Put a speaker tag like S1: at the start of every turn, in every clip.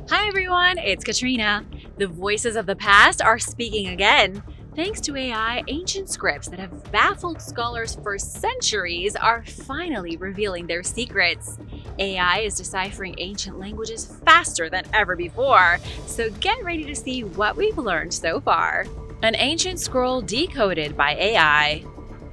S1: Hi everyone, it's Katrina. The voices of the past are speaking again. Thanks to AI, ancient scripts that have baffled scholars for centuries are finally revealing their secrets. AI is deciphering ancient languages faster than ever before, so get ready to see what we've learned so far. An ancient scroll decoded by AI.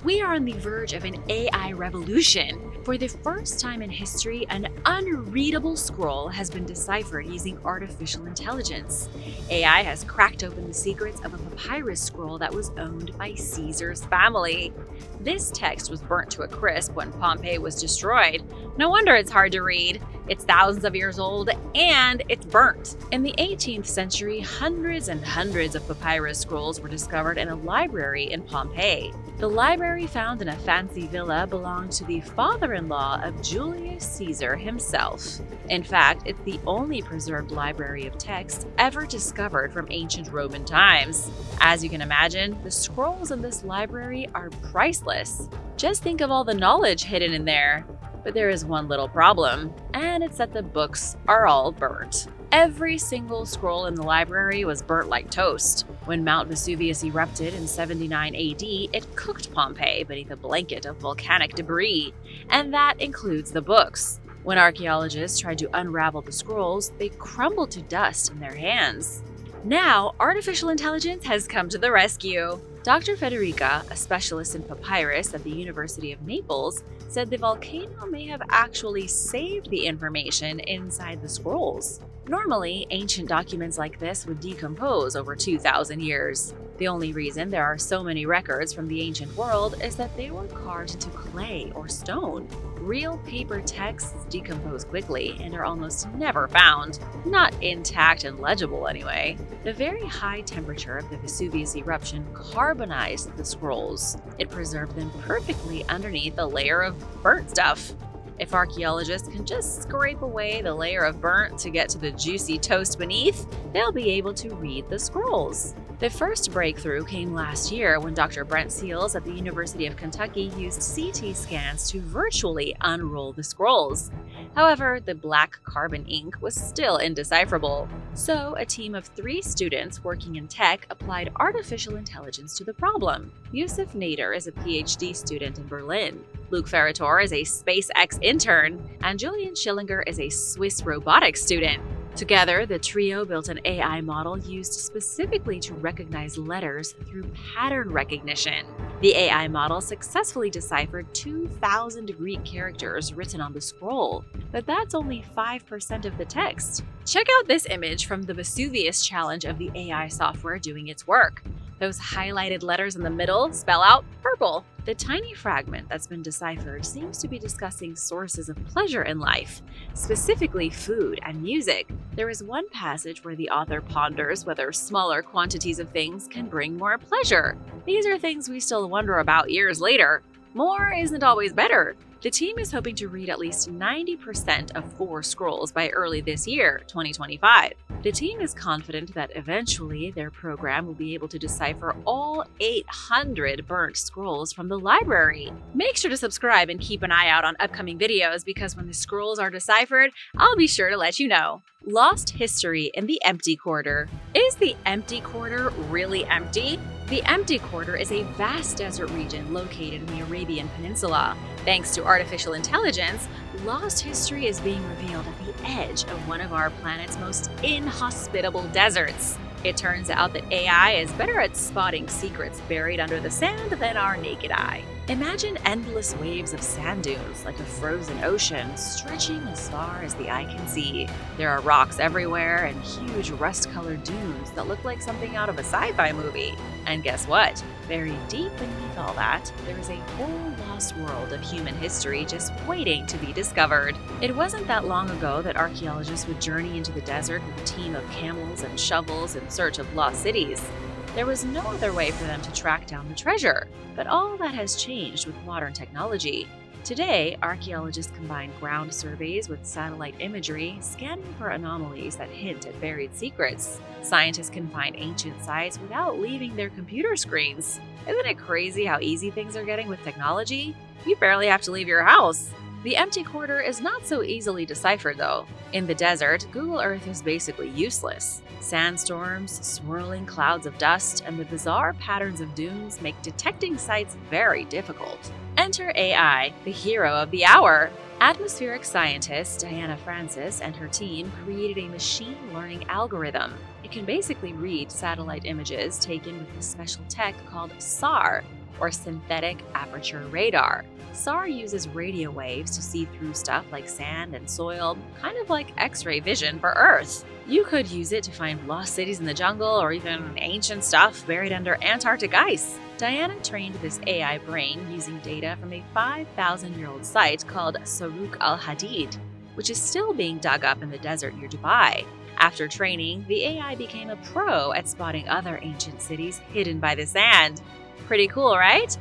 S1: We are on the verge of an AI revolution. For the first time in history, an unreadable scroll has been deciphered using artificial intelligence. AI has cracked open the secrets of a papyrus scroll that was owned by Caesar's family. This text was burnt to a crisp when Pompeii was destroyed. No wonder it's hard to read. It's thousands of years old and it's burnt. In the 18th century, hundreds and hundreds of papyrus scrolls were discovered in a library in Pompeii. The library found in a fancy villa belonged to the father-in-law of Julius Caesar himself. In fact, it's the only preserved library of texts ever discovered from ancient Roman times. As you can imagine, the scrolls in this library are priceless. Just think of all the knowledge hidden in there. But there is one little problem, and it's that the books are all burnt. Every single scroll in the library was burnt like toast. When Mount Vesuvius erupted in 79 AD, it cooked Pompeii beneath a blanket of volcanic debris, and that includes the books. When archaeologists tried to unravel the scrolls, they crumbled to dust in their hands. Now, artificial intelligence has come to the rescue. Dr. Federica, a specialist in papyrus at the University of Naples, said the volcano may have actually saved the information inside the scrolls. Normally, ancient documents like this would decompose over 2,000 years. The only reason there are so many records from the ancient world is that they were carved into clay or stone. Real paper texts decompose quickly and are almost never found, not intact and legible anyway. The very high temperature of the Vesuvius eruption carbonized the scrolls. It preserved them perfectly underneath a layer of burnt stuff. If archaeologists can just scrape away the layer of burnt to get to the juicy toast beneath, they'll be able to read the scrolls. The first breakthrough came last year when Dr. Brent Seals at the University of Kentucky used CT scans to virtually unroll the scrolls. However, the black carbon ink was still indecipherable. So, a team of 3 students working in tech applied artificial intelligence to the problem. Yusuf Nader is a PhD student in Berlin. Luke Ferrator is a SpaceX intern, and Julian Schillinger is a Swiss robotics student. Together, the trio built an AI model used specifically to recognize letters through pattern recognition. The AI model successfully deciphered 2,000 Greek characters written on the scroll, but that's only 5% of the text. Check out this image from the Vesuvius challenge of the AI software doing its work. Those highlighted letters in the middle spell out purple. The tiny fragment that's been deciphered seems to be discussing sources of pleasure in life, specifically food and music. There is one passage where the author ponders whether smaller quantities of things can bring more pleasure. These are things we still wonder about years later. More isn't always better. The team is hoping to read at least 90% of 4 scrolls by early this year, 2025. The team is confident that eventually their program will be able to decipher all 800 burnt scrolls from the library. Make sure to subscribe and keep an eye out on upcoming videos because when the scrolls are deciphered, I'll be sure to let you know. Lost history in the empty quarter. Is the empty quarter really empty? The empty quarter is a vast desert region located in the Arabian Peninsula. Thanks to artificial intelligence, lost history is being revealed at the edge of one of our planet's most inhospitable deserts. It turns out that AI is better at spotting secrets buried under the sand than our naked eye. Imagine endless waves of sand dunes like a frozen ocean stretching as far as the eye can see. There are rocks everywhere and huge rust-colored dunes that look like something out of a sci-fi movie. And guess what? Buried deep beneath all that, there is a whole lost world of human history just waiting to be discovered. It wasn't that long ago that archaeologists would journey into the desert with a team of camels and shovels in search of lost cities. There was no other way for them to track down the treasure, but all that has changed with modern technology. Today, archaeologists combine ground surveys with satellite imagery, scanning for anomalies that hint at buried secrets. Scientists can find ancient sites without leaving their computer screens. Isn't it crazy how easy things are getting with technology? You barely have to leave your house. The empty quarter is not so easily deciphered though. In the desert, Google Earth is basically useless. Sandstorms, swirling clouds of dust, and the bizarre patterns of dunes make detecting sites very difficult. Enter AI, the hero of the hour. Atmospheric scientist Diana Francis and her team created a machine learning algorithm. It can basically read satellite images taken with a special tech called SAR, or synthetic aperture radar. SAR uses radio waves to see through stuff like sand and soil, kind of like X-ray vision for Earth. You could use it to find lost cities in the jungle or even ancient stuff buried under Antarctic ice. Diana trained this AI brain using data from a 5,000-year-old site called Saruq al-Hadid, which is still being dug up in the desert near Dubai. After training, the AI became a pro at spotting other ancient cities hidden by the sand. Pretty cool, right?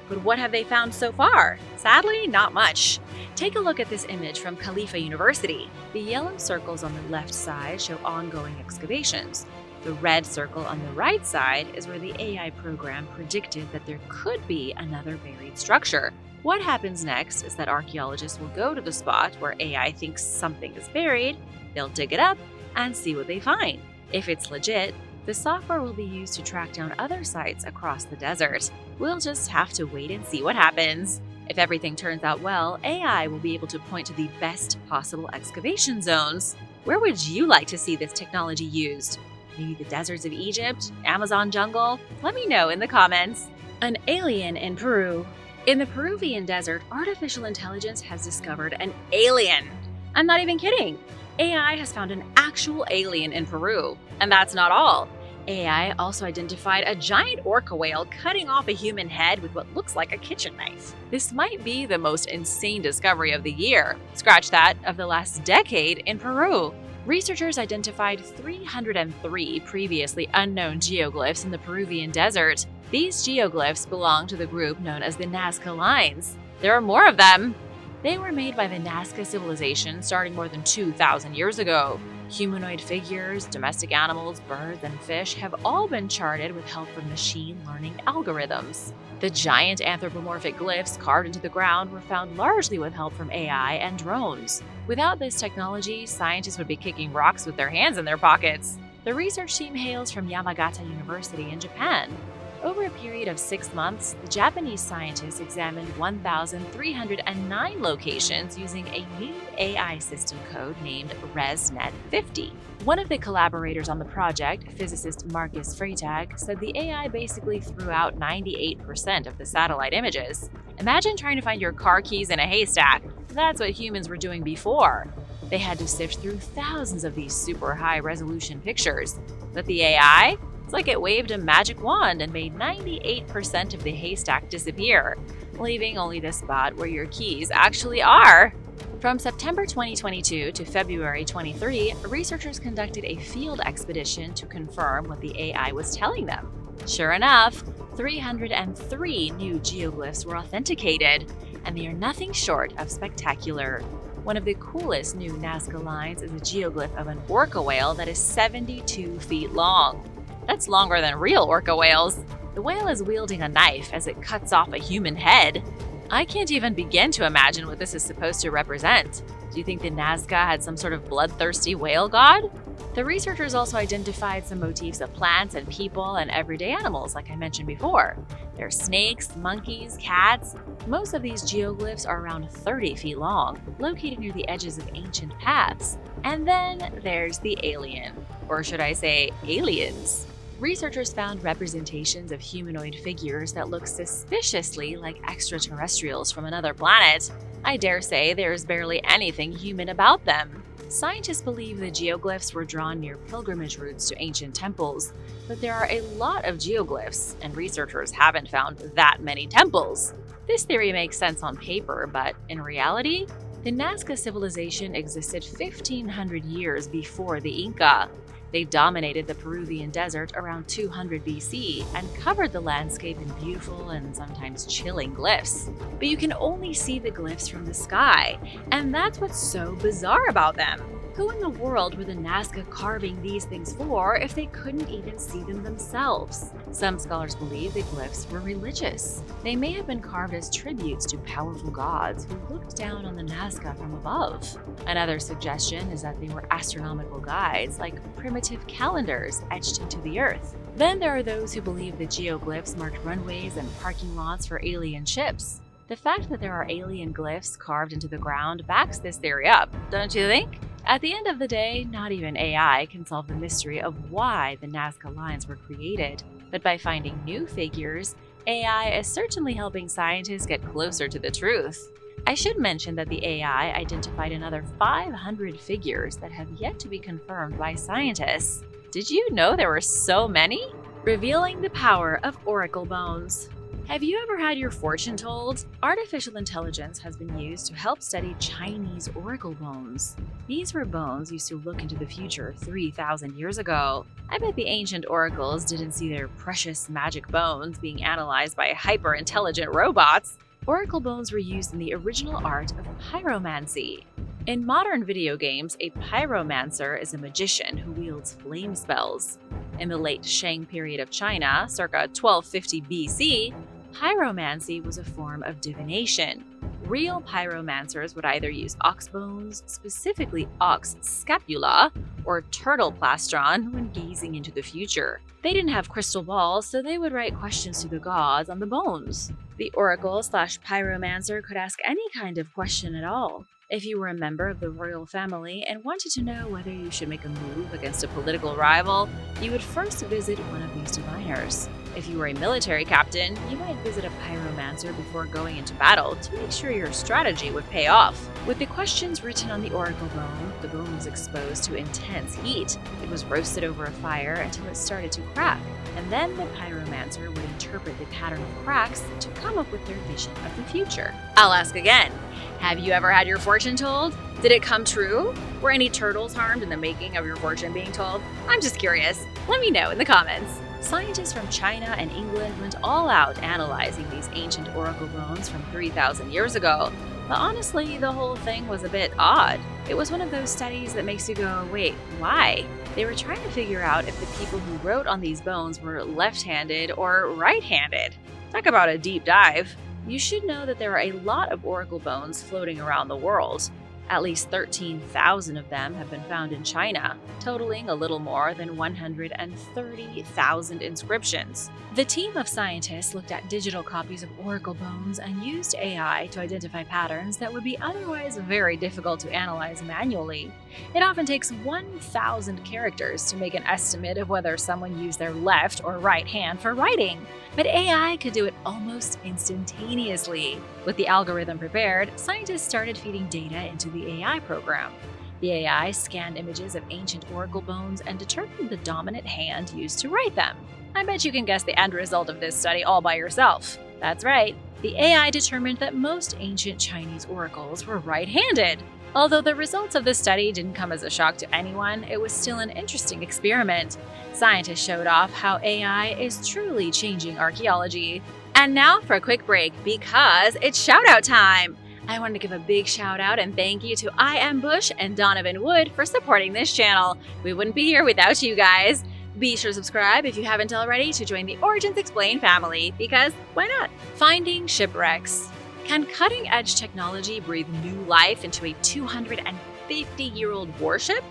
S1: But what have they found so far? Sadly, not much. Take a look at this image from Khalifa University. The yellow circles on the left side show ongoing excavations. The red circle on the right side is where the AI program predicted that there could be another buried structure. What happens next is that archaeologists will go to the spot where AI thinks something is buried, they'll dig it up, and see what they find. If it's legit, the software will be used to track down other sites across the desert. We'll just have to wait and see what happens. If everything turns out well, AI will be able to point to the best possible excavation zones. Where would you like to see this technology used? Maybe the deserts of Egypt, Amazon jungle? Let me know in the comments. An alien in Peru. In the Peruvian desert, artificial intelligence has discovered an alien. I'm not even kidding. AI has found an actual alien in Peru. And that's not all. AI also identified a giant orca whale cutting off a human head with what looks like a kitchen knife. This might be the most insane discovery of the year. Scratch that, of the last decade in Peru. Researchers identified 303 previously unknown geoglyphs in the Peruvian desert. These geoglyphs belong to the group known as the Nazca Lines. There are more of them. They were made by the Nazca civilization starting more than 2,000 years ago. Humanoid figures, domestic animals, birds, and fish have all been charted with help from machine learning algorithms. The giant anthropomorphic glyphs carved into the ground were found largely with help from AI and drones. Without this technology, scientists would be kicking rocks with their hands in their pockets. The research team hails from Yamagata University in Japan. Over a period of 6 months, the Japanese scientists examined 1,309 locations using a new AI system code named ResNet50. One of the collaborators on the project, physicist Marcus Freytag, said the AI basically threw out 98% of the satellite images. Imagine trying to find your car keys in a haystack. That's what humans were doing before. They had to sift through thousands of these super high-resolution pictures. But the AI? It's like it waved a magic wand and made 98% of the haystack disappear, leaving only the spot where your keys actually are. From September 2022 to February 23, researchers conducted a field expedition to confirm what the AI was telling them. Sure enough, 303 new geoglyphs were authenticated, and they are nothing short of spectacular. One of the coolest new Nazca lines is a geoglyph of an orca whale that is 72 feet long. That's longer than real orca whales. The whale is wielding a knife as it cuts off a human head. I can't even begin to imagine what this is supposed to represent. Do you think the Nazca had some sort of bloodthirsty whale god? The researchers also identified some motifs of plants and people and everyday animals, like I mentioned before. There are snakes, monkeys, cats. Most of these geoglyphs are around 30 feet long, located near the edges of ancient paths. And then there's the alien, or should I say aliens. Researchers found representations of humanoid figures that look suspiciously like extraterrestrials from another planet. I dare say there's barely anything human about them. Scientists believe the geoglyphs were drawn near pilgrimage routes to ancient temples, but there are a lot of geoglyphs, and researchers haven't found that many temples. This theory makes sense on paper, but in reality, the Nazca civilization existed 1,500 years before the Inca. They dominated the Peruvian desert around 200 BC and covered the landscape in beautiful and sometimes chilling glyphs. But you can only see the glyphs from the sky, and that's what's so bizarre about them. Who in the world were the Nazca carving these things for if they couldn't even see them themselves? Some scholars believe the glyphs were religious. They may have been carved as tributes to powerful gods who looked down on the Nazca from above. Another suggestion is that they were astronomical guides, like primitive calendars etched into the earth. Then there are those who believe the geoglyphs marked runways and parking lots for alien ships. The fact that there are alien glyphs carved into the ground backs this theory up, don't you think? At the end of the day, not even AI can solve the mystery of why the Nazca lines were created. But by finding new figures, AI is certainly helping scientists get closer to the truth. I should mention that the AI identified another 500 figures that have yet to be confirmed by scientists. Did you know there were so many? Revealing the power of oracle bones. Have you ever had your fortune told? Artificial intelligence has been used to help study Chinese oracle bones. These were bones used to look into the future 3,000 years ago. I bet the ancient oracles didn't see their precious magic bones being analyzed by hyper-intelligent robots. Oracle bones were used in the original art of pyromancy. In modern video games, a pyromancer is a magician who wields flame spells. In the late Shang period of China, circa 1250 BC, pyromancy was a form of divination. Real pyromancers would either use ox bones, specifically ox scapula, or turtle plastron when gazing into the future. They didn't have crystal balls, so they would write questions to the gods on the bones. The oracle/pyromancer could ask any kind of question at all. If you were a member of the royal family and wanted to know whether you should make a move against a political rival, you would first visit one of these diviners. If you were a military captain, you might visit a pyromancer before going into battle to make sure your strategy would pay off. With the questions written on the oracle bone, the bone was exposed to intense heat. It was roasted over a fire until it started to crack, and then the pyromancer would interpret the pattern of cracks to come up with their vision of the future. I'll ask again. Have you ever had your fortune told? Did it come true? Were any turtles harmed in the making of your fortune being told? I'm just curious. Let me know in the comments. Scientists from China and England went all out analyzing these ancient oracle bones from 3,000 years ago. But honestly, the whole thing was a bit odd. It was one of those studies that makes you go, wait, why? They were trying to figure out if the people who wrote on these bones were left-handed or right-handed. Talk about a deep dive. You should know that there are a lot of oracle bones floating around the world. At least 13,000 of them have been found in China, totaling a little more than 130,000 inscriptions. The team of scientists looked at digital copies of oracle bones and used AI to identify patterns that would be otherwise very difficult to analyze manually. It often takes 1,000 characters to make an estimate of whether someone used their left or right hand for writing. But AI could do it almost instantaneously. With the algorithm prepared, scientists started feeding data into the AI program. The AI scanned images of ancient oracle bones and determined the dominant hand used to write them. I bet you can guess the end result of this study all by yourself. That's right, the AI determined that most ancient Chinese oracles were right-handed. Although the results of this study didn't come as a shock to anyone, it was still an interesting experiment. Scientists showed off how AI is truly changing archaeology. And now for a quick break, because it's shout-out time! I want to give a big shout out and thank you to I Am Bush and Donovan Wood for supporting this channel. We wouldn't be here without you guys. Be sure to subscribe if you haven't already to join the Origins Explained family, because why not? Finding shipwrecks. Can cutting-edge technology breathe new life into a 250-year-old warship?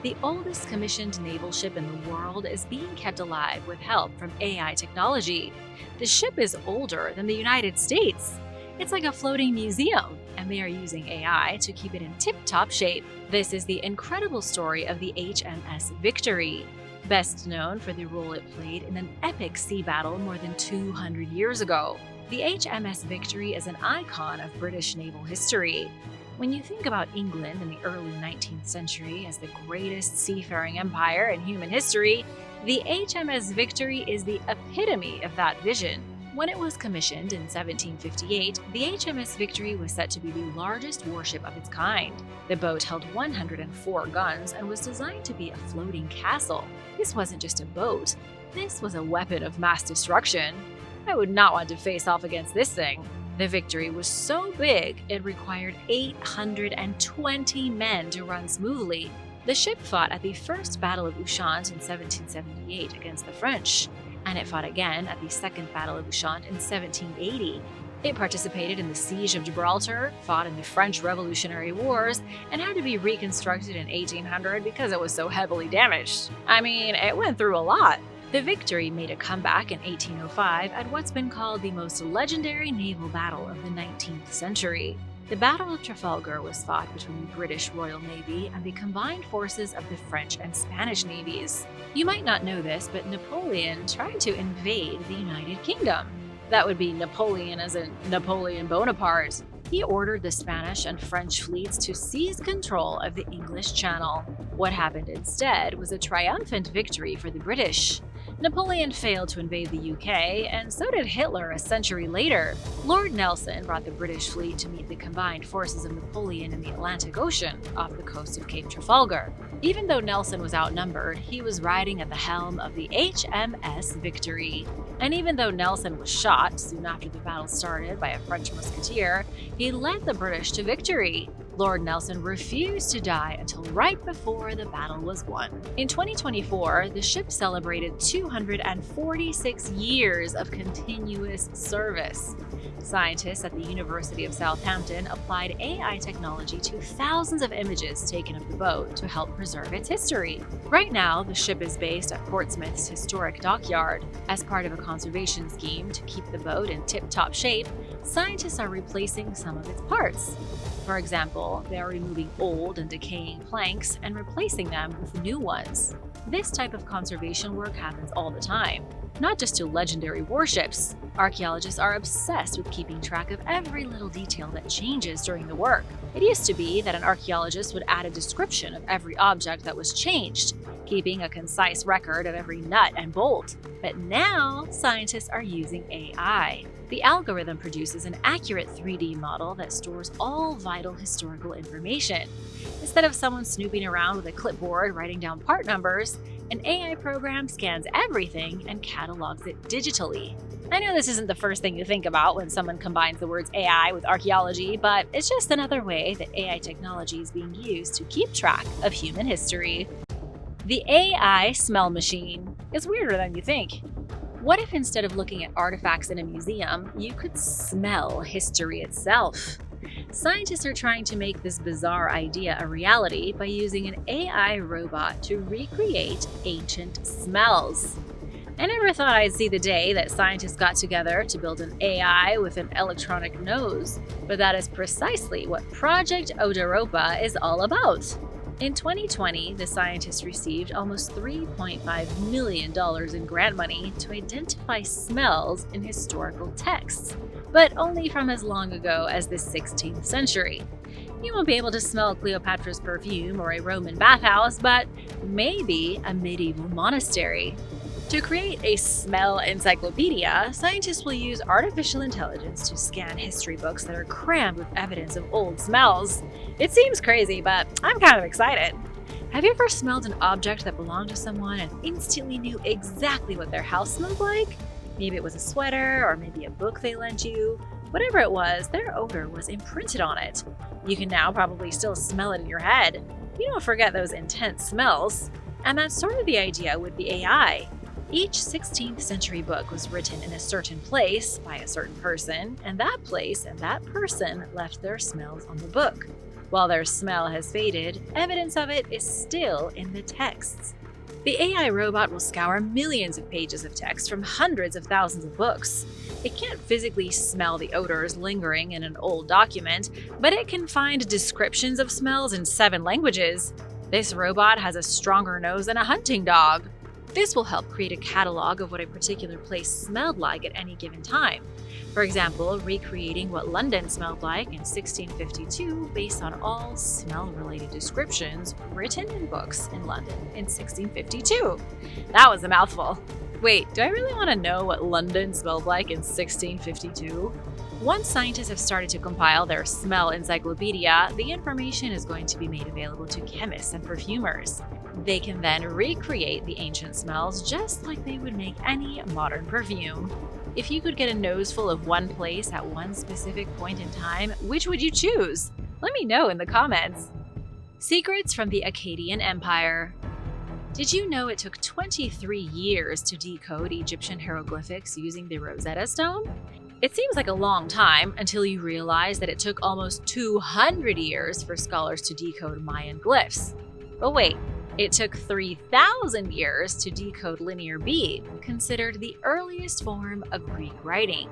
S1: The oldest commissioned naval ship in the world is being kept alive with help from AI technology. The ship is older than the United States. It's like a floating museum, and they are using AI to keep it in tip-top shape. This is the incredible story of the HMS Victory, best known for the role it played in an epic sea battle more than 200 years ago. The HMS Victory is an icon of British naval history. When you think about England in the early 19th century as the greatest seafaring empire in human history, the HMS Victory is the epitome of that vision. When it was commissioned in 1758, the HMS Victory was set to be the largest warship of its kind. The boat held 104 guns and was designed to be a floating castle. This wasn't just a boat, this was a weapon of mass destruction. I would not want to face off against this thing. The Victory was so big, it required 820 men to run smoothly. The ship fought at the First Battle of Ushant in 1778 against the French, and it fought again at the Second Battle of Ushant in 1780. It participated in the Siege of Gibraltar, fought in the French Revolutionary Wars, and had to be reconstructed in 1800 because it was so heavily damaged. I mean, it went through a lot. The Victory made a comeback in 1805 at what's been called the most legendary naval battle of the 19th century. The Battle of Trafalgar was fought between the British Royal Navy and the combined forces of the French and Spanish navies. You might not know this, but Napoleon tried to invade the United Kingdom. That would be Napoleon as in Napoleon Bonaparte. He ordered the Spanish and French fleets to seize control of the English Channel. What happened instead was a triumphant victory for the British. Napoleon failed to invade the UK, and so did Hitler a century later. Lord Nelson brought the British fleet to meet the combined forces of Napoleon in the Atlantic Ocean off the coast of Cape Trafalgar. Even though Nelson was outnumbered, he was riding at the helm of the HMS Victory. And even though Nelson was shot soon after the battle started by a French musketeer, he led the British to victory. Lord Nelson refused to die until right before the battle was won. In 2024, the ship celebrated 246 years of continuous service. Scientists at the University of Southampton applied AI technology to thousands of images taken of the boat to help preserve its history. Right now, the ship is based at Portsmouth's historic dockyard. As part of a conservation scheme to keep the boat in tip-top shape, scientists are replacing some of its parts. For example, they are removing old and decaying planks and replacing them with new ones. This type of conservation work happens all the time, not just to legendary warships. Archaeologists are obsessed with keeping track of every little detail that changes during the work. It used to be that an archaeologist would add a description of every object that was changed, keeping a concise record of every nut and bolt. But now, scientists are using AI. The algorithm produces an accurate 3D model that stores all vital historical information. Instead of someone snooping around with a clipboard writing down part numbers, an AI program scans everything and catalogs it digitally. I know this isn't the first thing you think about when someone combines the words AI with archaeology, but it's just another way that AI technology is being used to keep track of human history. The AI smell machine is weirder than you think. What if instead of looking at artifacts in a museum, you could smell history itself? Scientists are trying to make this bizarre idea a reality by using an AI robot to recreate ancient smells. I never thought I'd see the day that scientists got together to build an AI with an electronic nose, but that is precisely what Project Odoropa is all about. In 2020, the scientists received almost $3.5 million in grant money to identify smells in historical texts, but only from as long ago as the 16th century. You won't be able to smell Cleopatra's perfume or a Roman bathhouse, but maybe a medieval monastery. To create a smell encyclopedia, scientists will use artificial intelligence to scan history books that are crammed with evidence of old smells. It seems crazy, but I'm kind of excited. Have you ever smelled an object that belonged to someone and instantly knew exactly what their house smelled like? Maybe it was a sweater, or maybe a book they lent you. Whatever it was, their odor was imprinted on it. You can now probably still smell it in your head. You don't forget those intense smells. And that's sort of the idea with the AI. Each 16th century book was written in a certain place by a certain person, and that place and that person left their smells on the book. While their smell has faded, evidence of it is still in the texts. The AI robot will scour millions of pages of text from hundreds of thousands of books. It can't physically smell the odors lingering in an old document, but it can find descriptions of smells in 7 languages. This robot has a stronger nose than a hunting dog. This will help create a catalog of what a particular place smelled like at any given time. For example, recreating what London smelled like in 1652 based on all smell-related descriptions written in books in London in 1652. That was a mouthful. Wait, do I really want to know what London smelled like in 1652? Once scientists have started to compile their smell encyclopedia, the information is going to be made available to chemists and perfumers. They can then recreate the ancient smells just like they would make any modern perfume. If you could get a nose full of one place at one specific point in time, which would you choose? Let me know in the comments. Secrets from the Acadian Empire. Did you know it took 23 years to decode Egyptian hieroglyphics using the Rosetta Stone? It seems like a long time until you realize that it took almost 200 years for scholars to decode Mayan glyphs. But wait, it took 3,000 years to decode Linear B, considered the earliest form of Greek writing.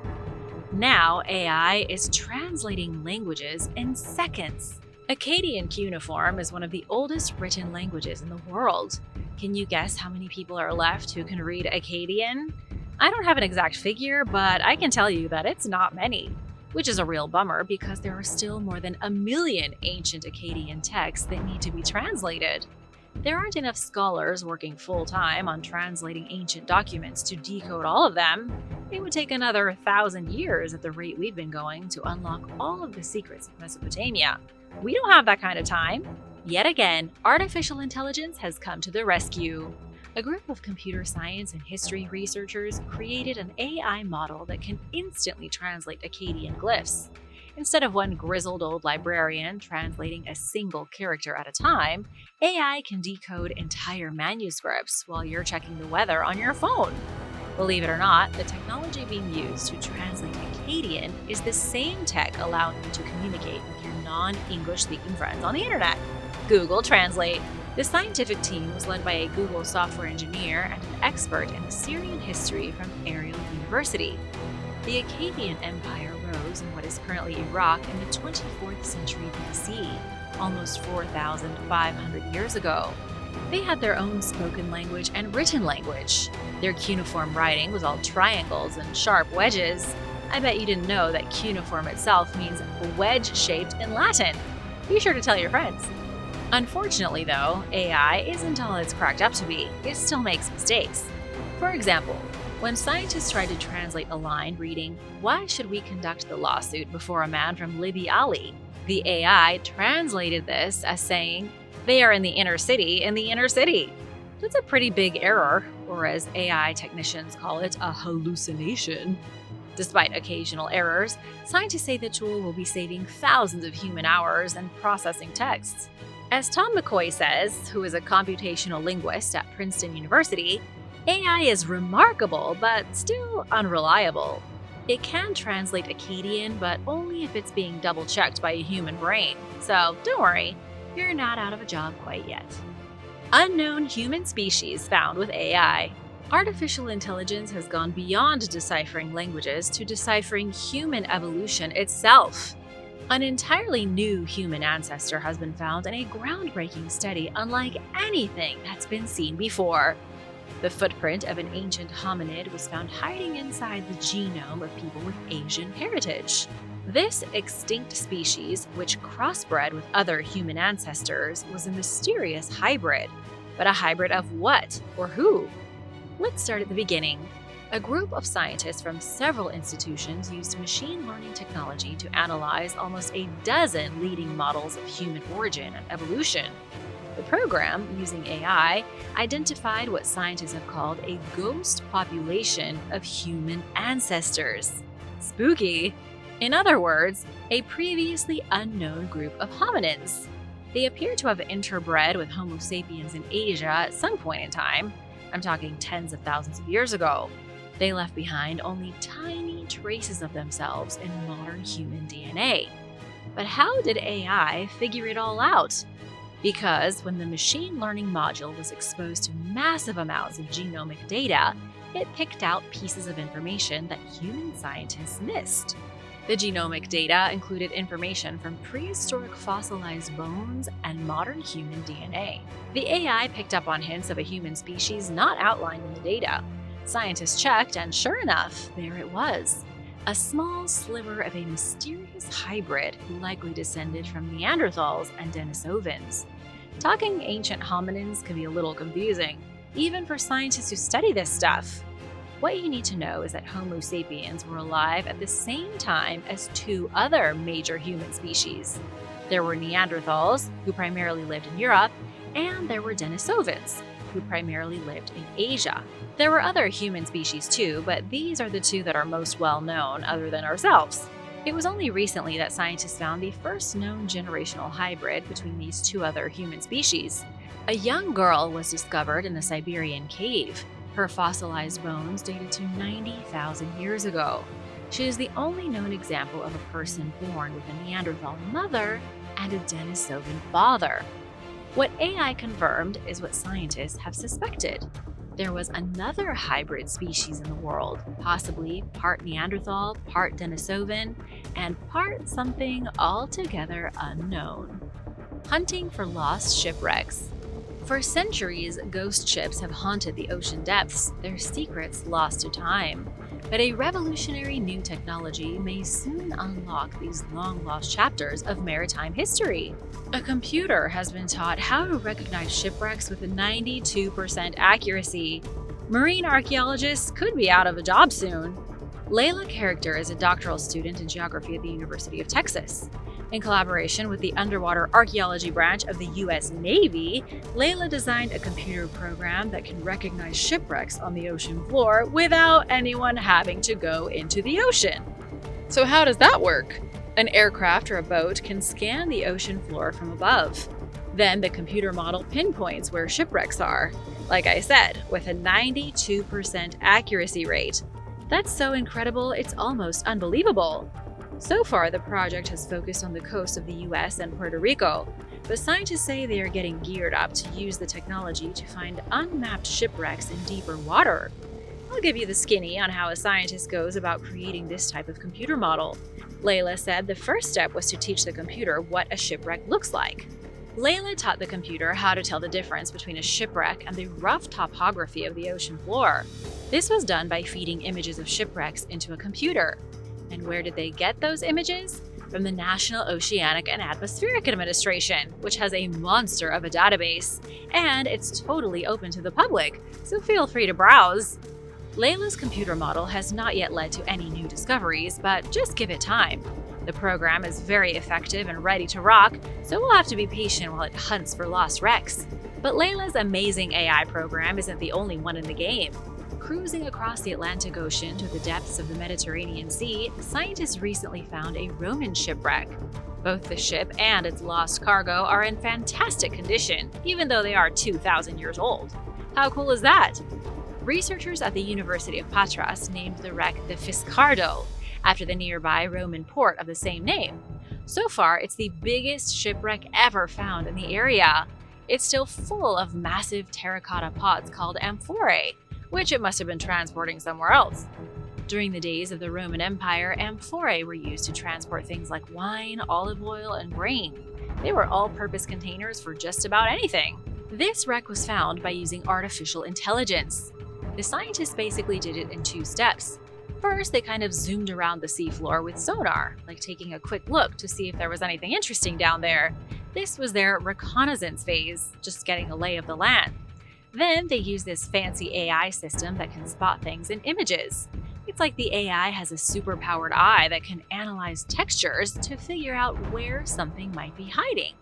S1: Now AI is translating languages in seconds. Akkadian cuneiform is one of the oldest written languages in the world. Can you guess how many people are left who can read Akkadian? I don't have an exact figure, but I can tell you that it's not many, which is a real bummer because there are still more than 1 million ancient Akkadian texts that need to be translated. There aren't enough scholars working full-time on translating ancient documents to decode all of them. It would take another 1,000 years at the rate we've been going to unlock all of the secrets of Mesopotamia. We don't have that kind of time. Yet again, artificial intelligence has come to the rescue. A group of computer science and history researchers created an AI model that can instantly translate Akkadian glyphs. Instead of one grizzled old librarian translating a single character at a time, AI can decode entire manuscripts while you're checking the weather on your phone. Believe it or not, the technology being used to translate Akkadian is the same tech allowing you to communicate with your non-English speaking friends on the internet. Google Translate. The scientific team was led by a Google software engineer and an expert in Assyrian history from Ariel University. The Acadian Empire rose in what is currently Iraq in the 24th century BC, almost 4,500 years ago. They had their own spoken language and written language. Their cuneiform writing was all triangles and sharp wedges. I bet you didn't know that cuneiform itself means wedge-shaped in Latin. Be sure to tell your friends. Unfortunately, though, AI isn't all it's cracked up to be. It still makes mistakes. For example, when scientists tried to translate a line reading, "Why should we conduct the lawsuit before a man from Libby Alley?" the AI translated this as saying, "They are in the inner city, in the inner city." That's a pretty big error, or as AI technicians call it, a hallucination. Despite occasional errors, scientists say the tool will be saving thousands of human hours and processing texts. As Tom McCoy says, who is a computational linguist at Princeton University, AI is remarkable but still unreliable. It can translate Akkadian, but only if it's being double-checked by a human brain. So don't worry, you're not out of a job quite yet. Unknown human species found with AI. Artificial intelligence has gone beyond deciphering languages to deciphering human evolution itself. An entirely new human ancestor has been found in a groundbreaking study unlike anything that's been seen before. The footprint of an ancient hominid was found hiding inside the genome of people with Asian heritage. This extinct species, which crossbred with other human ancestors, was a mysterious hybrid. But a hybrid of what or who? Let's start at the beginning. A group of scientists from several institutions used machine learning technology to analyze almost a dozen leading models of human origin and evolution. The program, using AI, identified what scientists have called a ghost population of human ancestors. Spooky! In other words, a previously unknown group of hominids. They appear to have interbred with Homo sapiens in Asia at some point in time. I'm talking tens of thousands of years ago. They left behind only tiny traces of themselves in modern human DNA. But how did AI figure it all out? Because when the machine learning module was exposed to massive amounts of genomic data, it picked out pieces of information that human scientists missed. The genomic data included information from prehistoric fossilized bones and modern human DNA. The AI picked up on hints of a human species not outlined in the data. Scientists checked, and sure enough, there it was. A small sliver of a mysterious hybrid who likely descended from Neanderthals and Denisovans. Talking ancient hominins can be a little confusing, even for scientists who study this stuff. What you need to know is that Homo sapiens were alive at the same time as two other major human species. There were Neanderthals, who primarily lived in Europe, and there were Denisovans, who primarily lived in Asia. There were other human species too, but these are the two that are most well known other than ourselves. It was only recently that scientists found the first known generational hybrid between these two other human species. A young girl was discovered in a Siberian cave. Her fossilized bones dated to 90,000 years ago. She is the only known example of a person born with a Neanderthal mother and a Denisovan father. What AI confirmed is what scientists have suspected. There was another hybrid species in the world, possibly part Neanderthal, part Denisovan, and part something altogether unknown. Hunting for lost shipwrecks. For centuries, ghost ships have haunted the ocean depths, their secrets lost to time. But a revolutionary new technology may soon unlock these long-lost chapters of maritime history. A computer has been taught how to recognize shipwrecks with a 92% accuracy. Marine archaeologists could be out of a job soon. Layla Character is a doctoral student in geography at the University of Texas. In collaboration with the Underwater Archaeology Branch of the U.S. Navy, Layla designed a computer program that can recognize shipwrecks on the ocean floor without anyone having to go into the ocean. So how does that work? An aircraft or a boat can scan the ocean floor from above. Then the computer model pinpoints where shipwrecks are, like I said, with a 92% accuracy rate. That's so incredible, it's almost unbelievable. So far, the project has focused on the coast of the US and Puerto Rico, but scientists say they are getting geared up to use the technology to find unmapped shipwrecks in deeper water. I'll give you the skinny on how a scientist goes about creating this type of computer model. Layla said the first step was to teach the computer what a shipwreck looks like. Layla taught the computer how to tell the difference between a shipwreck and the rough topography of the ocean floor. This was done by feeding images of shipwrecks into a computer. And where did they get those images? From the National Oceanic and Atmospheric Administration, which has a monster of a database. And it's totally open to the public, so feel free to browse. Layla's computer model has not yet led to any new discoveries, but just give it time. The program is very effective and ready to rock, so we'll have to be patient while it hunts for lost wrecks. But Layla's amazing AI program isn't the only one in the game. Cruising across the Atlantic Ocean to the depths of the Mediterranean Sea, scientists recently found a Roman shipwreck. Both the ship and its lost cargo are in fantastic condition, even though they are 2,000 years old. How cool is that? Researchers at the University of Patras named the wreck the Fiscardo, after the nearby Roman port of the same name. So far, it's the biggest shipwreck ever found in the area. It's still full of massive terracotta pots called amphorae, which it must have been transporting somewhere else. During the days of the Roman Empire, amphorae were used to transport things like wine, olive oil, and grain. They were all-purpose containers for just about anything. This wreck was found by using artificial intelligence. The scientists basically did it in two steps. First, they kind of zoomed around the seafloor with sonar, like taking a quick look to see if there was anything interesting down there. This was their reconnaissance phase, just getting a lay of the land. Then they use this fancy AI system that can spot things in images. It's like the AI has a superpowered eye that can analyze textures to figure out where something might be hiding.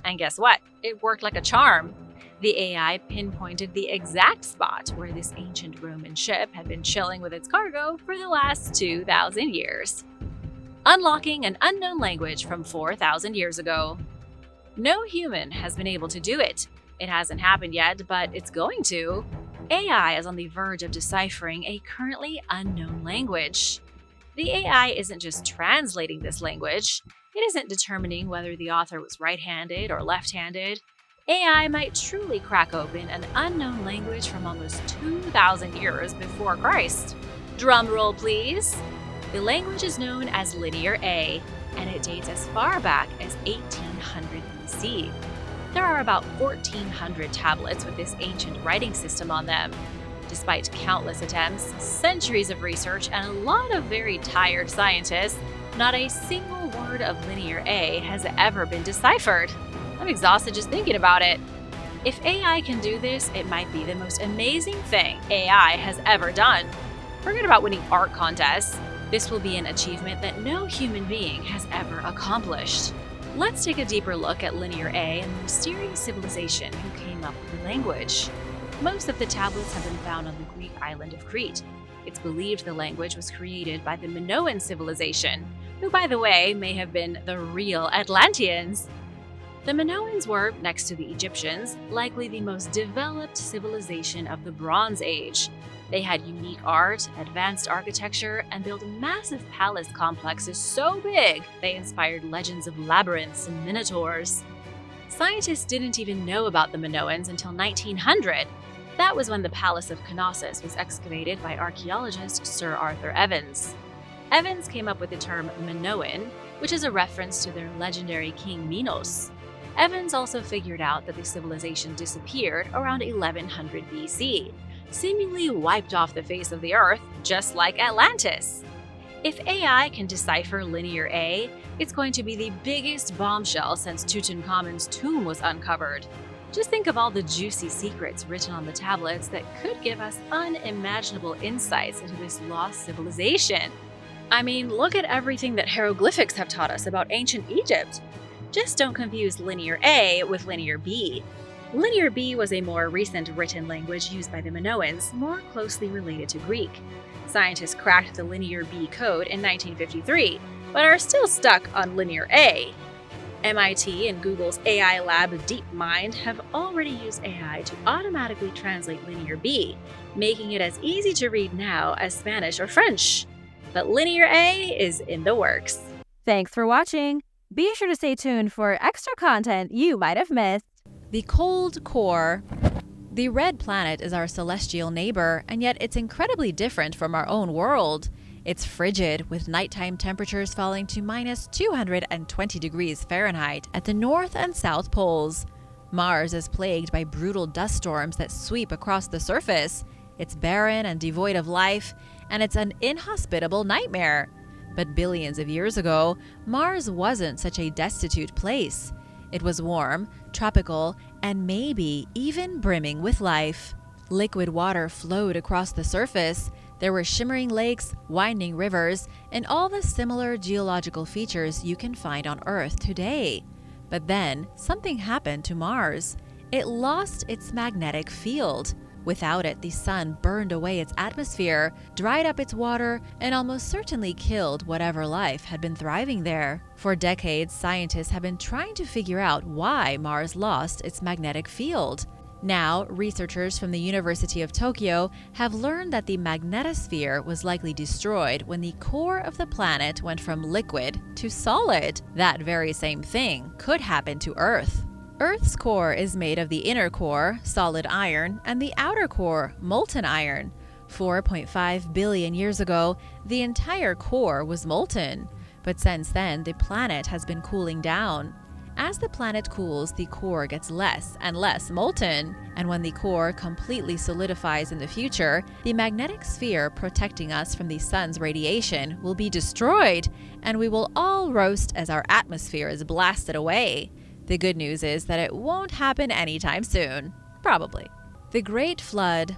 S1: And guess what? It worked like a charm. The AI pinpointed the exact spot where this ancient Roman ship had been chilling with its cargo for the last 2,000 years. Unlocking an unknown language from 4,000 years ago. No human has been able to do it. It hasn't happened yet, but it's going to. AI is on the verge of deciphering a currently unknown language. The AI isn't just translating this language. It isn't determining whether the author was right-handed or left-handed. AI might truly crack open an unknown language from almost 2,000 years before Christ. Drum roll, please. The language is known as Linear A, and it dates as far back as 1800 BC. There are about 1,400 tablets with this ancient writing system on them. Despite countless attempts, centuries of research, and a lot of very tired scientists, not a single word of Linear A has ever been deciphered. I'm exhausted just thinking about it. If AI can do this, it might be the most amazing thing AI has ever done. Forget about winning art contests. This will be an achievement that no human being has ever accomplished. Let's take a deeper look at Linear A and the mysterious civilization who came up with the language. Most of the tablets have been found on the Greek island of Crete. It's believed the language was created by the Minoan civilization, who, by the way, may have been the real Atlanteans. The Minoans were, next to the Egyptians, likely the most developed civilization of the Bronze Age. They had unique art, advanced architecture, and built massive palace complexes so big they inspired legends of labyrinths and minotaurs. Scientists didn't even know about the Minoans until 1900. That was when the Palace of Knossos was excavated by archaeologist Sir Arthur Evans. Evans came up with the term Minoan, which is a reference to their legendary king Minos. Evans also figured out that the civilization disappeared around 1100 BC, seemingly wiped off the face of the Earth, just like Atlantis. If AI can decipher linear A, it's going to be the biggest bombshell since Tutankhamun's tomb was uncovered. Just think of all the juicy secrets written on the tablets that could give us unimaginable insights into this lost civilization. I mean, look at everything that hieroglyphics have taught us about ancient Egypt. Just don't confuse Linear A with Linear B. Linear B was a more recent written language used by the Minoans, more closely related to Greek. Scientists cracked the Linear B code in 1953, but are still stuck on Linear A. MIT and Google's AI lab DeepMind have already used AI to automatically translate Linear B, making it as easy to read now as Spanish or French. But Linear A is in the works.
S2: Thanks for watching. Be sure to stay tuned for extra content you might have missed.
S3: The cold core. The red planet is our celestial neighbor, and yet it's incredibly different from our own world. It's frigid, with nighttime temperatures falling to minus 220 degrees Fahrenheit at the north and south poles. Mars is plagued by brutal dust storms that sweep across the surface. It's barren and devoid of life, and it's an inhospitable nightmare. But billions of years ago, Mars wasn't such a destitute place. It was warm, tropical, and maybe even brimming with life. Liquid water flowed across the surface. There were shimmering lakes, winding rivers, and all the similar geological features you can find on Earth today. But then, something happened to Mars. It lost its magnetic field. Without it, the sun burned away its atmosphere, dried up its water, and almost certainly killed whatever life had been thriving there. For decades, scientists have been trying to figure out why Mars lost its magnetic field. Now, researchers from the University of Tokyo have learned that the magnetosphere was likely destroyed when the core of the planet went from liquid to solid. That very same thing could happen to Earth. Earth's core is made of the inner core, solid iron, and the outer core, molten iron. 4.5 billion years ago, the entire core was molten. But since then, the planet has been cooling down. As the planet cools, the core gets less and less molten, and when the core completely solidifies in the future, the magnetic sphere protecting us from the sun's radiation will be destroyed, and we will all roast as our atmosphere is blasted away. The good news is that it won't happen anytime soon. Probably. The Great Flood.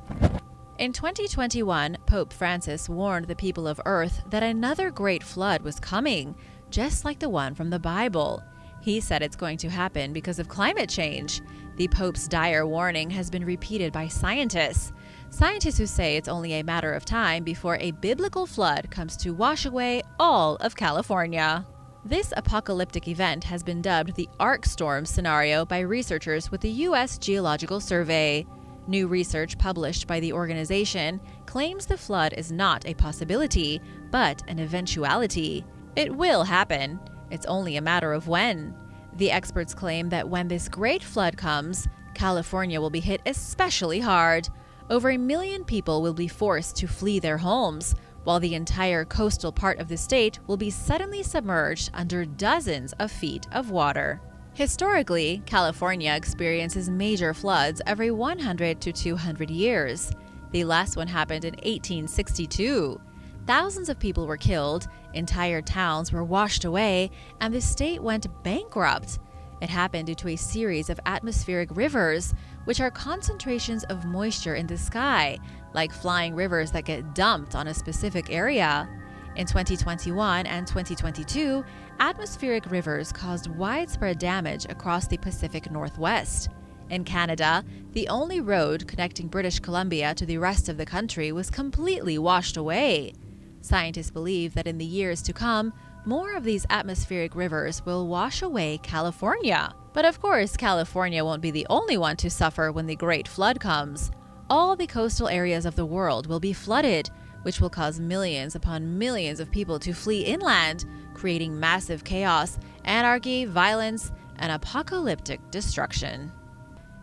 S3: In 2021, Pope Francis warned the people of Earth that another great flood was coming, just like the one from the Bible. He said it's going to happen because of climate change. The Pope's dire warning has been repeated by scientists. Scientists who say it's only a matter of time before a biblical flood comes to wash away all of California. This apocalyptic event has been dubbed the Arc Storm scenario by researchers with the U.S. Geological Survey. New research published by the organization claims the flood is not a possibility, but an eventuality. It will happen. It's only a matter of when. The experts claim that when this great flood comes, California will be hit especially hard. Over 1 million people will be forced to flee their homes, while the entire coastal part of the state will be suddenly submerged under dozens of feet of water. Historically, California experiences major floods every 100 to 200 years. The last one happened in 1862. Thousands of people were killed, entire towns were washed away, and the state went bankrupt. It happened due to a series of atmospheric rivers, which are concentrations of moisture in the sky, like flying rivers that get dumped on a specific area. In 2021 and 2022, atmospheric rivers caused widespread damage across the Pacific Northwest. In Canada, the only road connecting British Columbia to the rest of the country was completely washed away. Scientists believe that in the years to come, More of these atmospheric rivers will wash away California. But of course, California won't be the only one to suffer when the Great Flood comes. All the coastal areas of the world will be flooded, which will cause millions upon millions of people to flee inland, creating massive chaos, anarchy, violence, and apocalyptic destruction.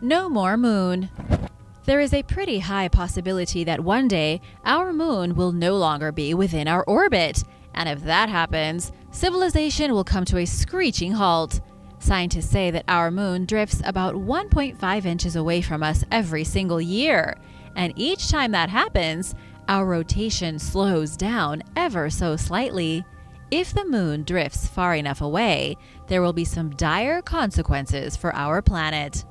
S3: No more moon. There is a pretty high possibility that one day our moon will no longer be within our orbit. And if that happens, civilization will come to a screeching halt. Scientists say that our moon drifts about 1.5 inches away from us every single year. And each time that happens, our rotation slows down ever so slightly. If the moon drifts far enough away, there will be some dire consequences for our planet.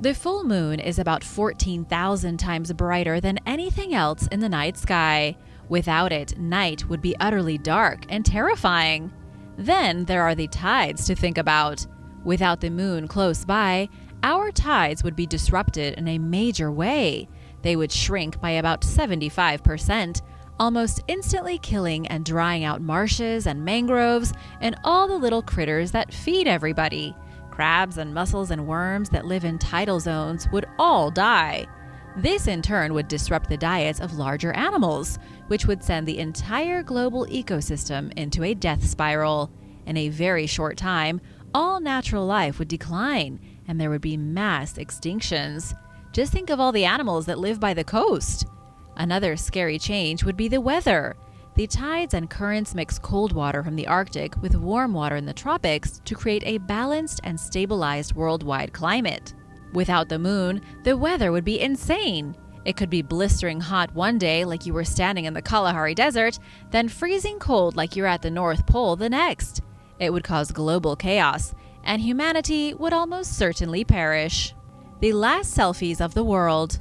S3: The full moon is about 14,000 times brighter than anything else in the night sky. Without it, night would be utterly dark and terrifying. Then there are the tides to think about. Without the moon close by, our tides would be disrupted in a major way. They would shrink by about 75%, almost instantly killing and drying out marshes and mangroves and all the little critters that feed everybody. Crabs and mussels and worms that live in tidal zones would all die. This in turn would disrupt the diets of larger animals, which would send the entire global ecosystem into a death spiral. In a very short time, all natural life would decline, and there would be mass extinctions. Just think of all the animals that live by the coast. Another scary change would be the weather. The tides and currents mix cold water from the Arctic with warm water in the tropics to create a balanced and stabilized worldwide climate. Without the moon, the weather would be insane. It could be blistering hot one day like you were standing in the Kalahari Desert, then freezing cold like you're at the North Pole the next. It would cause global chaos, and humanity would almost certainly perish. The last selfies of the world.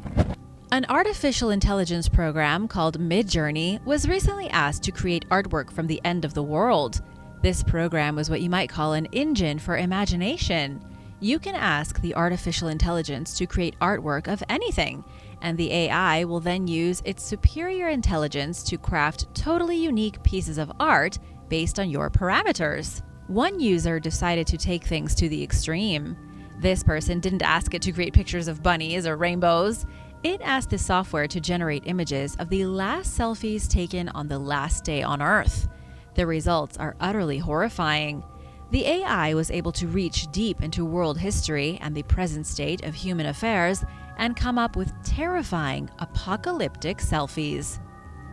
S3: An artificial intelligence program called Midjourney was recently asked to create artwork from the end of the world. This program was what you might call an engine for imagination. You can ask the artificial intelligence to create artwork of anything, and the AI will then use its superior intelligence to craft totally unique pieces of art based on your parameters. One user decided to take things to the extreme. This person didn't ask it to create pictures of bunnies or rainbows. It asked the software to generate images of the last selfies taken on the last day on Earth. The results are utterly horrifying. The AI was able to reach deep into world history and the present state of human affairs and come up with terrifying, apocalyptic selfies.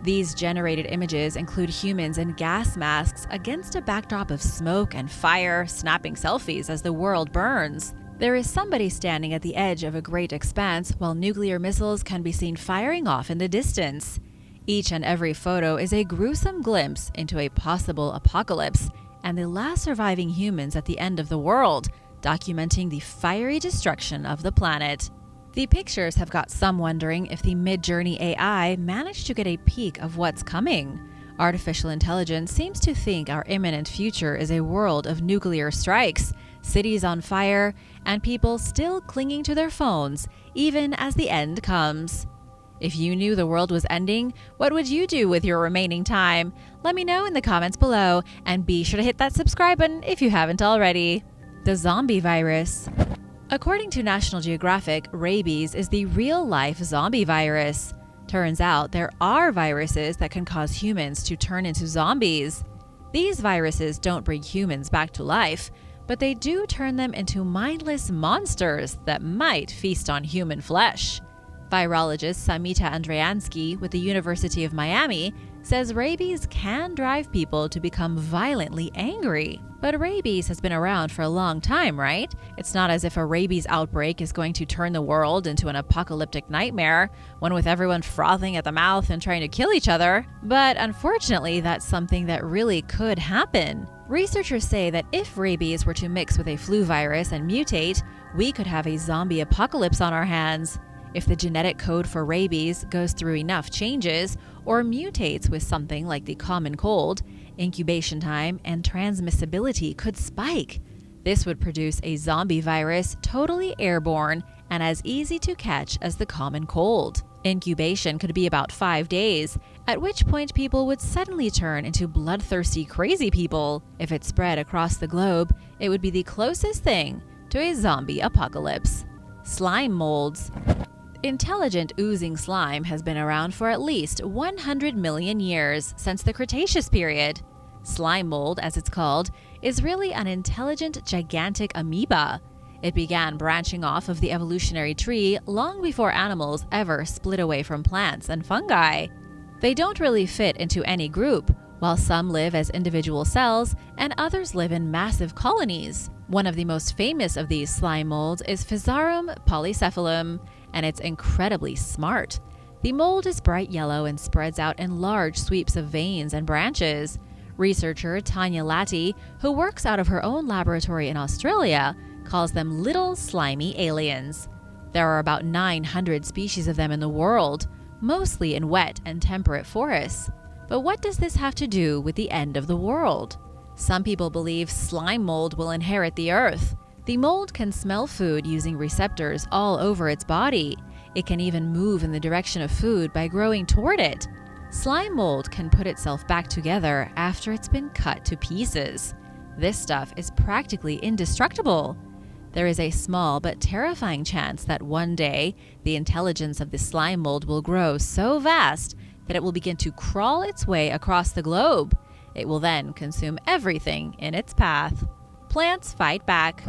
S3: These generated images include humans in gas masks against a backdrop of smoke and fire, snapping selfies as the world burns. There is somebody standing at the edge of a great expanse while nuclear missiles can be seen firing off in the distance. Each and every photo is a gruesome glimpse into a possible apocalypse and the last surviving humans at the end of the world, documenting the fiery destruction of the planet. The pictures have got some wondering if the Midjourney AI managed to get a peek of what's coming. Artificial intelligence seems to think our imminent future is a world of nuclear strikes, cities on fire, and people still clinging to their phones, even as the end comes. If you knew the world was ending, what would you do with your remaining time? Let me know in the comments below, and be sure to hit that subscribe button if you haven't already. The zombie virus. According to National Geographic, rabies is the real-life zombie virus. Turns out there are viruses that can cause humans to turn into zombies. These viruses don't bring humans back to life, but they do turn them into mindless monsters that might feast on human flesh. Virologist Samita Andriansky with the University of Miami says rabies can drive people to become violently angry. But rabies has been around for a long time, right? It's not as if a rabies outbreak is going to turn the world into an apocalyptic nightmare, one with everyone frothing at the mouth and trying to kill each other. But unfortunately, that's something that really could happen. Researchers say that if rabies were to mix with a flu virus and mutate, we could have a zombie apocalypse on our hands. If the genetic code for rabies goes through enough changes or mutates with something like the common cold, incubation time and transmissibility could spike. This would produce a zombie virus totally airborne and as easy to catch as the common cold. Incubation could be about 5 days, at which point people would suddenly turn into bloodthirsty crazy people. If it spread across the globe, it would be the closest thing to a zombie apocalypse. Slime molds. Intelligent oozing slime has been around for at least 100 million years, since the Cretaceous period. Slime mold, as it's called, is really an intelligent, gigantic amoeba. It began branching off of the evolutionary tree long before animals ever split away from plants and fungi. They don't really fit into any group, while some live as individual cells and others live in massive colonies. One of the most famous of these slime molds is Physarum polycephalum, and it's incredibly smart. The mold is bright yellow and spreads out in large sweeps of veins and branches. Researcher Tanya Latty, who works out of her own laboratory in Australia, calls them little slimy aliens. There are about 900 species of them in the world, mostly in wet and temperate forests. But what does this have to do with the end of the world? Some people believe slime mold will inherit the earth. The mold can smell food using receptors all over its body. It can even move in the direction of food by growing toward it. Slime mold can put itself back together after it's been cut to pieces. This stuff is practically indestructible. There is a small but terrifying chance that one day the intelligence of the slime mold will grow so vast that it will begin to crawl its way across the globe. It will then consume everything in its path. Plants fight back.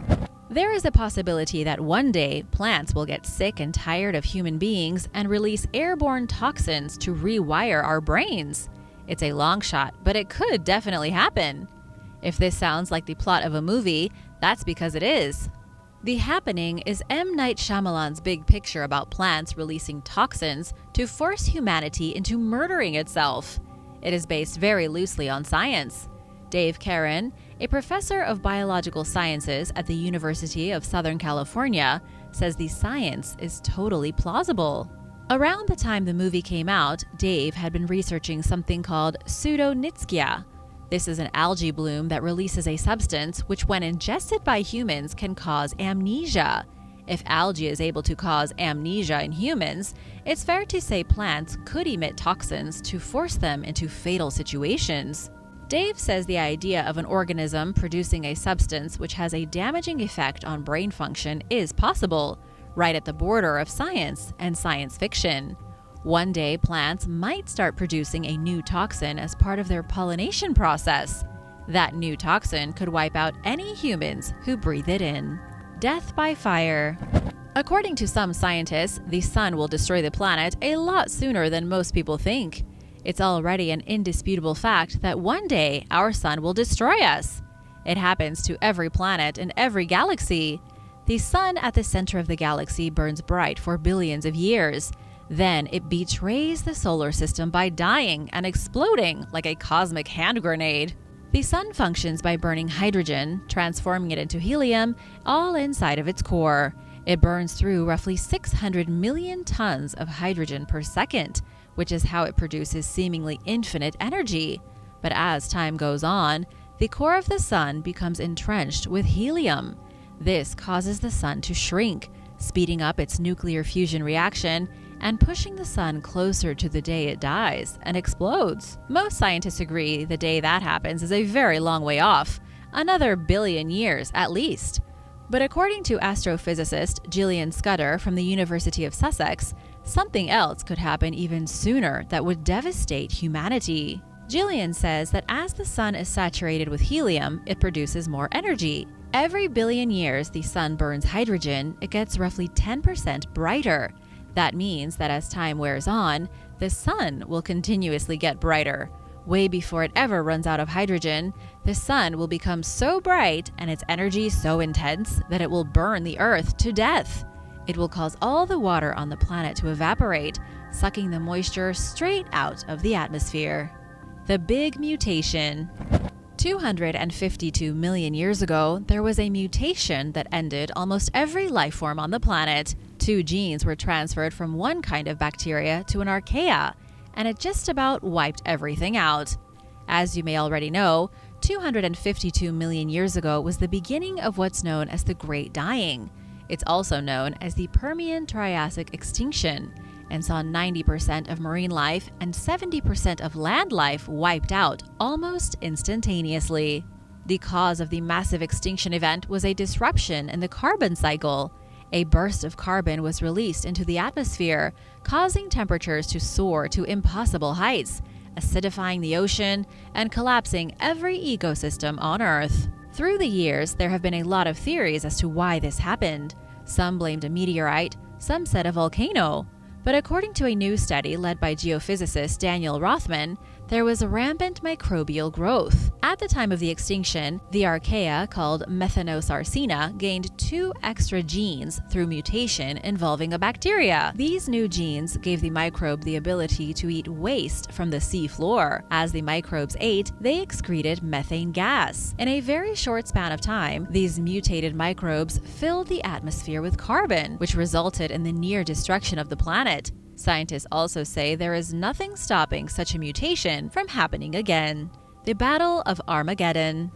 S3: There is a possibility that one day plants will get sick and tired of human beings and release airborne toxins to rewire our brains. It's a long shot, but it could definitely happen. If this sounds like the plot of a movie, that's because it is. The Happening is M. Night Shyamalan's big picture about plants releasing toxins to force humanity into murdering itself. It is based very loosely on science. Dave Caron, a professor of biological sciences at the University of Southern California, says the science is totally plausible. Around the time the movie came out, Dave had been researching something called pseudonitskia. This is an algae bloom that releases a substance which, when ingested by humans, can cause amnesia. If algae is able to cause amnesia in humans, it's fair to say plants could emit toxins to force them into fatal situations. Dave says the idea of an organism producing a substance which has a damaging effect on brain function is possible, right at the border of science and science fiction. One day, plants might start producing a new toxin as part of their pollination process. That new toxin could wipe out any humans who breathe it in. Death by fire. According to some scientists, the sun will destroy the planet a lot sooner than most people think. It's already an indisputable fact that one day our sun will destroy us. It happens to every planet in every galaxy. The sun at the center of the galaxy burns bright for billions of years. Then it betrays the solar system by dying and exploding like a cosmic hand grenade. The sun functions by burning hydrogen, transforming it into helium, all inside of its core. It burns through roughly 600 million tons of hydrogen per second, which is how it produces seemingly infinite energy. But as time goes on, the core of the sun becomes entrenched with helium. This causes the sun to shrink, speeding up its nuclear fusion reaction and pushing the sun closer to the day it dies and explodes. Most scientists agree the day that happens is a very long way off, another billion years at least. But according to astrophysicist Gillian Scudder from the University of Sussex, something else could happen even sooner that would devastate humanity. Gillian says that as the sun is saturated with helium, it produces more energy. Every billion years the sun burns hydrogen, it gets roughly 10% brighter. That means that as time wears on, the sun will continuously get brighter. Way before it ever runs out of hydrogen, the sun will become so bright and its energy so intense that it will burn the earth to death. It will cause all the water on the planet to evaporate, sucking the moisture straight out of the atmosphere. The Big Mutation. 252 million years ago, there was a mutation that ended almost every life form on the planet. 2 genes were transferred from one kind of bacteria to an archaea, and it just about wiped everything out. As you may already know, 252 million years ago was the beginning of what's known as the Great Dying. It's also known as the Permian-Triassic extinction and saw 90% of marine life and 70% of land life wiped out almost instantaneously. The cause of the massive extinction event was a disruption in the carbon cycle. A burst of carbon was released into the atmosphere, causing temperatures to soar to impossible heights, acidifying the ocean and collapsing every ecosystem on Earth. Through the years, there have been a lot of theories as to why this happened. Some blamed a meteorite, some said a volcano. But according to a new study led by geophysicist Daniel Rothman, there was rampant microbial growth. At the time of the extinction, the archaea called Methanosarcina gained 2 extra genes through mutation involving a bacteria. These new genes gave the microbe the ability to eat waste from the sea floor. As the microbes ate, they excreted methane gas. In a very short span of time, these mutated microbes filled the atmosphere with carbon, which resulted in the near destruction of the planet. Scientists also say there is nothing stopping such a mutation from happening again. The Battle of Armageddon.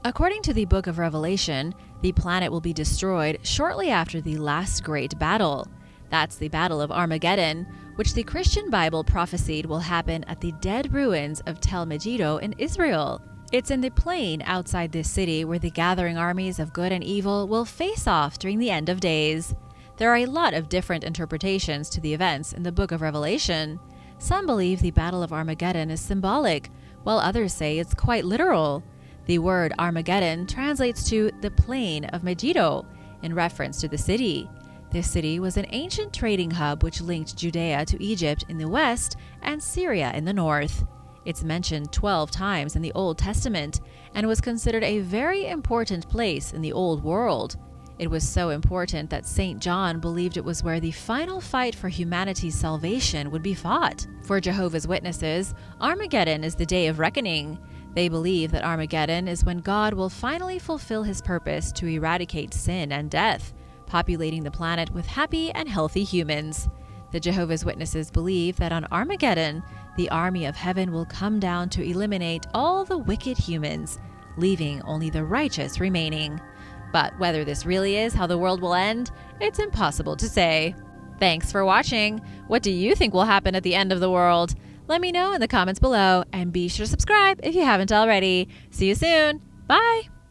S3: According to the Book of Revelation, the planet will be destroyed shortly after the last great battle. That's the Battle of Armageddon, which the Christian Bible prophesied will happen at the dead ruins of Tel Megiddo in Israel. It's in the plain outside this city where the gathering armies of good and evil will face off during the end of days. There are a lot of different interpretations to the events in the Book of Revelation. Some believe the Battle of Armageddon is symbolic, while others say it's quite literal. The word Armageddon translates to the plain of Megiddo, in reference to the city. This city was an ancient trading hub which linked Judea to Egypt in the west and Syria in the north. It's mentioned 12 times in the Old Testament and was considered a very important place in the Old World. It was so important that St. John believed it was where the final fight for humanity's salvation would be fought. For Jehovah's Witnesses, Armageddon is the day of reckoning. They believe that Armageddon is when God will finally fulfill his purpose to eradicate sin and death, populating the planet with happy and healthy humans. The Jehovah's Witnesses believe that on Armageddon, the army of heaven will come down to eliminate all the wicked humans, leaving only the righteous remaining. But whether this really is how the world will end, it's impossible to say. Thanks for watching. What do you think will happen at the end of the world? Let me know in the comments below, and be sure to subscribe if you haven't already. See you soon. Bye!